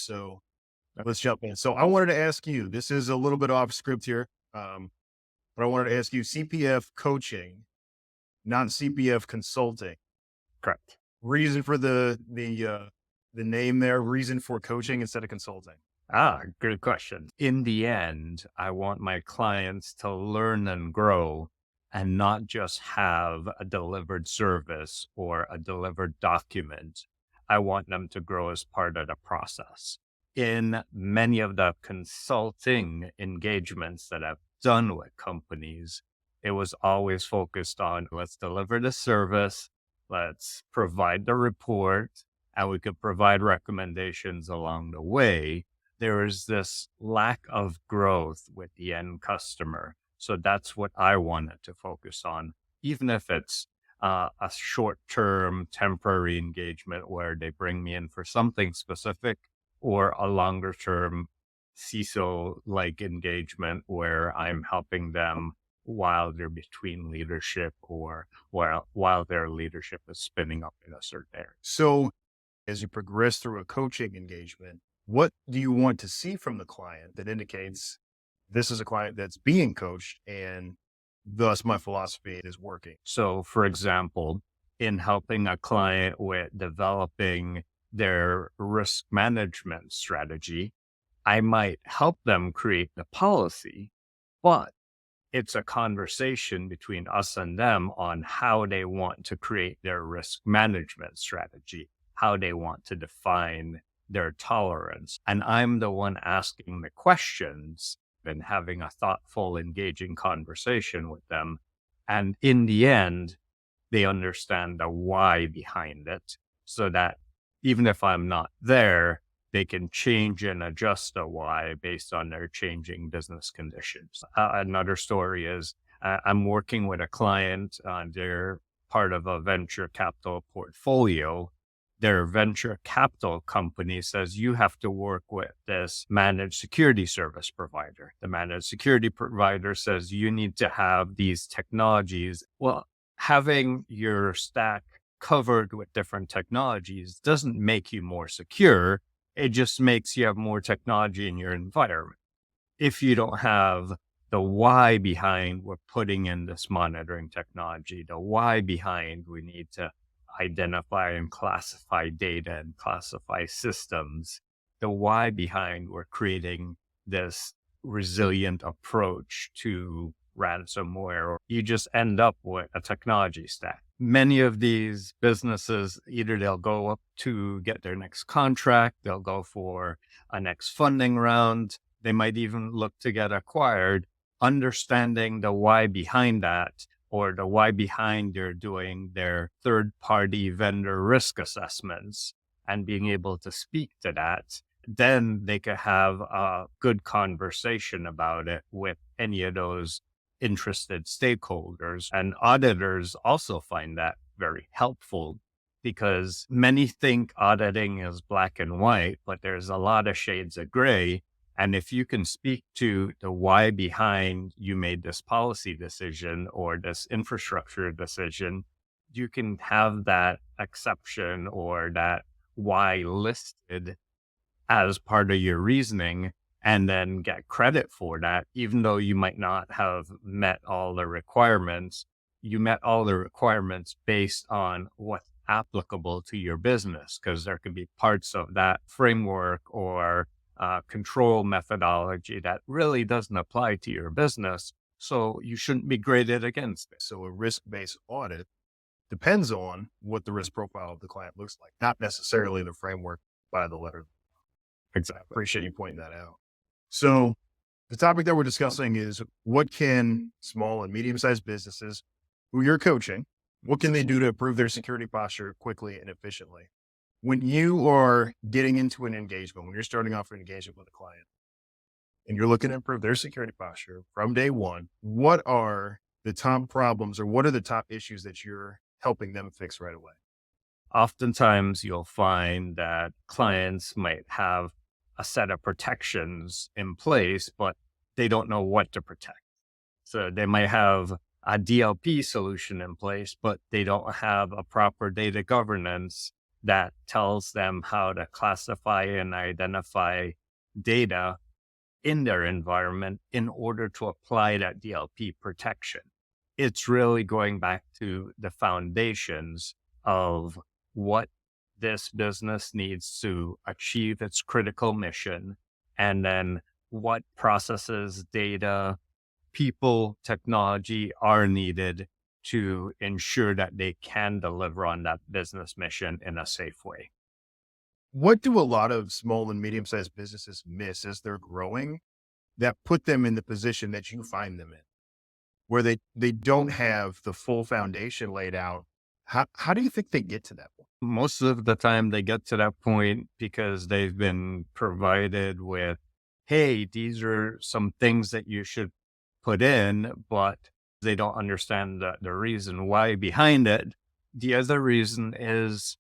So let's jump in. So I wanted to ask you, this is a little bit off script here, but I wanted to ask you CPF coaching, not CPF consulting. Correct. Reason for the name there, reason for coaching instead of consulting. Good question. In the end, I want my clients to learn and grow and not just have a delivered service or a delivered document. I want them to grow as part of the process. In many of the consulting engagements that I've done with companies, it was always focused on let's deliver the service, let's provide the report, and we could provide recommendations along the way. There is this lack of growth with the end customer. So that's what I wanted to focus on, even if it's a short term temporary engagement where they bring me in for something specific, or a longer term CISO like engagement where I'm helping them while they're between leadership or while their leadership is spinning up in a certain area. So as you progress through a coaching engagement, what do you want to see from the client that indicates this is a client that's being coached and thus my philosophy is working? So, for example, in helping a client with developing their risk management strategy, I might help them create the policy, but it's a conversation between us and them on how they want to create their risk management strategy, how they want to define their tolerance. And I'm the one asking the questions and having a thoughtful, engaging conversation with them. And in the end, they understand the why behind it so that even if I'm not there, they can change and adjust the why based on their changing business conditions. Another story is I'm working with a client. They're part of a venture capital portfolio. Their venture capital company says you have to work with this managed security service provider. The managed security provider says you need to have these technologies. Well, having your stack covered with different technologies doesn't make you more secure. It just makes you have more technology in your environment. If you don't have the why behind we're putting in this monitoring technology, the why behind we need to identify and classify data and classify systems, the why behind we're creating this resilient approach to ransomware, or you just end up with a technology stack. Many of these businesses, either they'll go up to get their next contract, they'll go for a next funding round, they might even look to get acquired. Understanding the why behind that, or the why behind they're doing their third party vendor risk assessments and being able to speak to that, then they could have a good conversation about it with any of those interested stakeholders. And auditors also find that very helpful because many think auditing is black and white, but there's a lot of shades of gray. And if you can speak to the why behind you made this policy decision or this infrastructure decision, you can have that exception or that why listed as part of your reasoning and then get credit for that, even though you might not have met all the requirements. You met all the requirements based on what's applicable to your business, because there could be parts of that framework or control methodology that really doesn't apply to your business. So you shouldn't be graded against it. So a risk-based audit depends on what the risk profile of the client looks like, not necessarily the framework by the letter. I Exactly. appreciate you pointing that out. So the topic that we're discussing is what can small and medium-sized businesses who you're coaching, what can they do to improve their security posture quickly and efficiently? When you are getting into an engagement, when you're starting off an engagement with a client and you're looking to improve their security posture from day one, what are the top problems or what are the top issues that you're helping them fix right away? Oftentimes you'll find that clients might have a set of protections in place, but they don't know what to protect. So they might have a DLP solution in place, but they don't have a proper data governance that tells them how to classify and identify data in their environment in order to apply that DLP protection. It's really going back to the foundations of what this business needs to achieve its critical mission, and then what processes, data, people, technology are needed to ensure that they can deliver on that business mission in a safe way. What do a lot of small and medium sized businesses miss as they're growing that put them in the position that you find them in, where they don't have the full foundation laid out? How do you think they get to that point? Most of the time, they get to that point because they've been provided with, hey, these are some things that you should put in, but they don't understand the reason why behind it. The other reason is,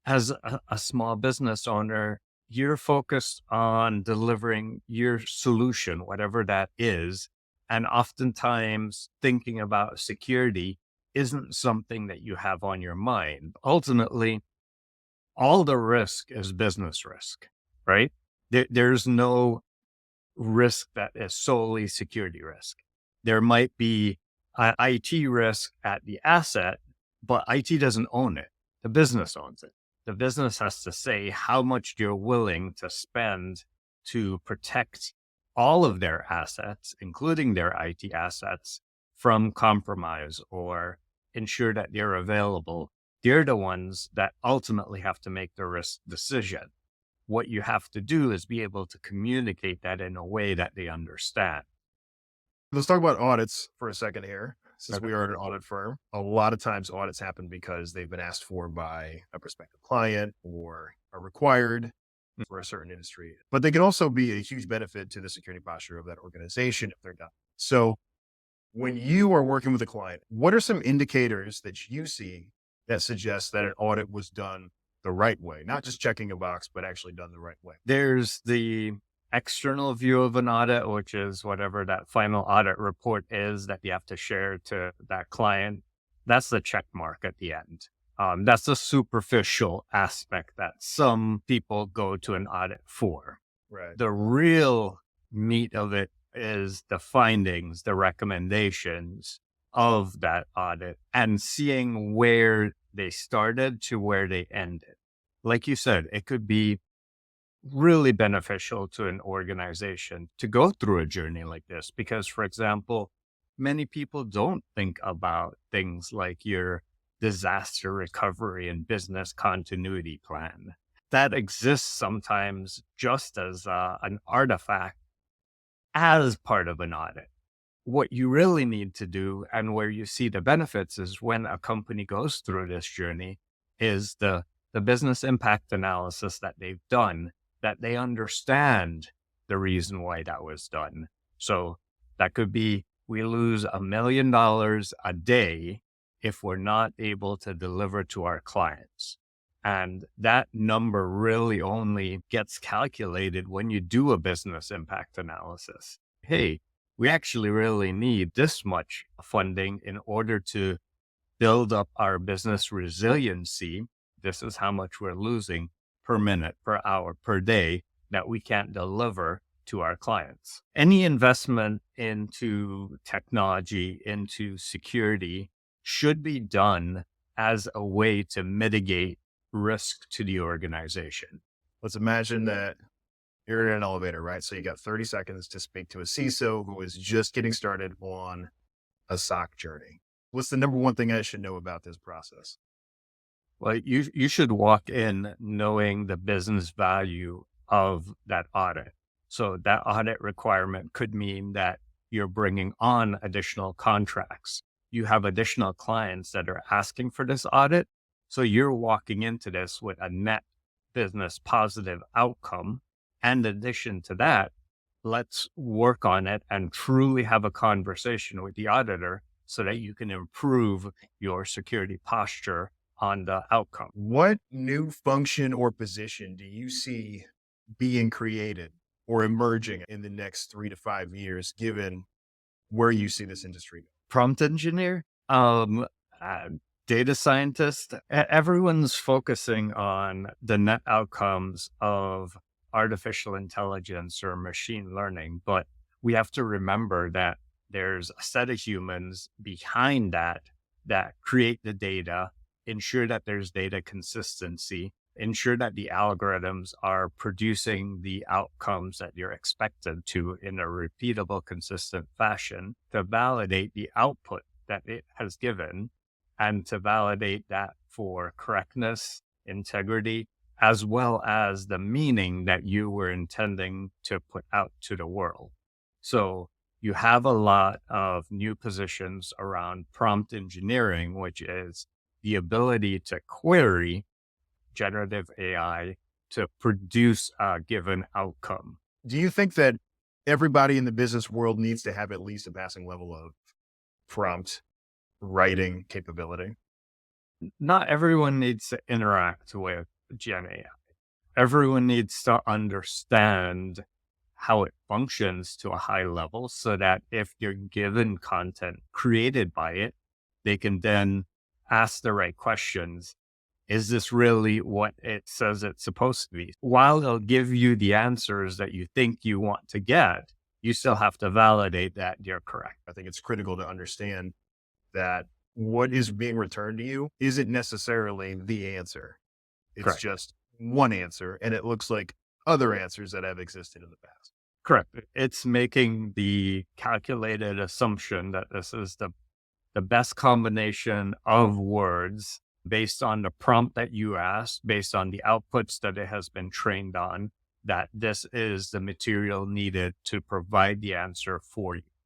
as a small business owner, you're focused on delivering your solution, whatever that is. And oftentimes, thinking about security isn't something that you have on your mind. Ultimately, all the risk is business risk, right? There's no risk that is solely security risk. There might be an IT risk at the asset, but IT doesn't own it. The business owns it. The business has to say how much you're willing to spend to protect all of their assets, including their IT assets, from compromise or ensure that they're available. They're the ones that ultimately have to make the risk decision. What you have to do is be able to communicate that in a way that they understand. Let's talk about audits for a second here. Since Okay. we are an audit firm, a lot of times audits happen because they've been asked for by a prospective client or are required for a certain industry. But they can also be a huge benefit to the security posture of that organization if they're done. So when you are working with a client, what are some indicators that you see that suggest that an audit was done the right way? Not just checking a box, but actually done the right way. There's the external view of an audit, which is whatever that final audit report is that you have to share to that client. That's the check mark at the end. That's the superficial aspect that some people go to an audit for. Right. The real meat of it is the findings, the recommendations of that audit, and seeing where they started to where they ended. Like you said, it could be really beneficial to an organization to go through a journey like this because, for example, many people don't think about things like your disaster recovery and business continuity plan. That exists sometimes just as an artifact as part of an audit. What you really need to do and where you see the benefits is when a company goes through this journey is the business impact analysis that they've done, that they understand the reason why that was done. So that could be we lose $1 million a day if we're not able to deliver to our clients. And that number really only gets calculated when you do a business impact analysis. Hey, we actually really need this much funding in order to build up our business resiliency. This is how much we're losing per minute, per hour, per day that we can't deliver to our clients. Any investment into technology, into security should be done as a way to mitigate risk to the organization. Let's imagine that you're in an elevator, right? So you got 30 seconds to speak to a CISO who is just getting started on a SOC journey. What's the number one thing I should know about this process? Well, you should walk in knowing the business value of that audit. So that audit requirement could mean that you're bringing on additional contracts. You have additional clients that are asking for this audit. So you're walking into this with a net business positive outcome. And in addition to that, let's work on it and truly have a conversation with the auditor so that you can improve your security posture on the outcome. What new function or position do you see being created or emerging in the next 3 to 5 years, given where you see this industry? Prompt engineer, Data scientists, everyone's focusing on the net outcomes of artificial intelligence or machine learning. But we have to remember that there's a set of humans behind that create the data, ensure that there's data consistency, ensure that the algorithms are producing the outcomes that you're expected to in a repeatable, consistent fashion to validate the output that it has given and to validate that for correctness, integrity, as well as the meaning that you were intending to put out to the world. So you have a lot of new positions around prompt engineering, which is the ability to query generative AI to produce a given outcome. Do you think that everybody in the business world needs to have at least a passing level of prompt writing capability? Not everyone needs to interact with Gen AI. Everyone needs to understand how it functions to a high level so that if you're given content created by it, they can then ask the right questions. Is this really what it says it's supposed to be? While they'll give you the answers that you think you want to get, you still have to validate that you're correct. I think it's critical to understand that what is being returned to you isn't necessarily the answer. It's Correct. just one answer, and it looks like other answers that have existed in the past. Correct. It's making the calculated assumption that this is the best combination of words based on the prompt that you asked, based on the outputs that it has been trained on, that this is the material needed to provide the answer for you.